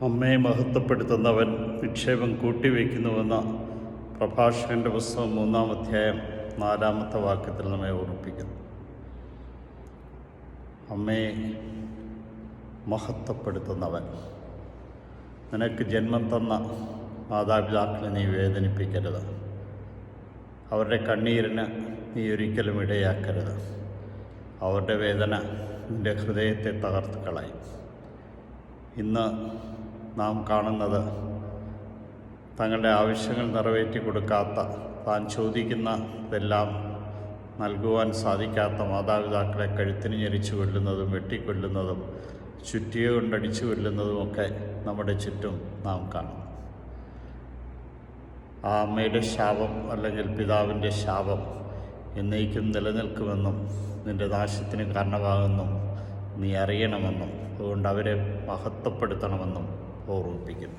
അമ്മയെ മഹത്വപ്പെടുത്തുന്നവൻ നിക്ഷേപം കൂട്ടിവെക്കുന്നുവെന്ന പ്രഭാഷകൻ്റെ പുസ്തകം 3-ാം അധ്യായം 4-ാമത്തെ വാക്യത്തിൽ നമ്മെ ഓർമ്മിപ്പിക്കുന്നു. അമ്മയെ മഹത്വപ്പെടുത്തുന്നവൻ. നിനക്ക് ജന്മം തന്ന മാതാപിതാക്കളെ നീ വേദനിപ്പിക്കരുത്. അവരുടെ കണ്ണീരിന് നീ ഒരിക്കലും ഇടയാക്കരുത്. അവരുടെ വേദന നിൻ്റെ ഹൃദയത്തെ തകർത്ത് കളയും. ഇന്ന് നാം കാണുന്നത് തങ്ങളുടെ ആവശ്യങ്ങൾ നിറവേറ്റി കൊടുക്കാത്ത, താൻ ചോദിക്കുന്നതെല്ലാം നൽകുവാൻ സാധിക്കാത്ത മാതാപിതാക്കളെ കഴുത്തിന് ഞെരിച്ചു കൊല്ലുന്നതും വെട്ടിക്കൊല്ലുന്നതും ചുറ്റിക കൊണ്ടടിച്ചു കൊല്ലുന്നതുമൊക്കെ നമ്മുടെ ചുറ്റും നാം കാണും. ആ അമ്മയുടെ ശാപം അല്ലെങ്കിൽ പിതാവിൻ്റെ ശാപം എന്നേക്കും നിലനിൽക്കുമെന്നും നിൻ്റെ നാശത്തിന് കാരണമാകുമെന്നും നീ അറിയണമെന്നും അതുകൊണ്ട് അവരെ മഹത്വപ്പെടുത്തണമെന്നും ഓർമ്മിപ്പിക്കുന്നു.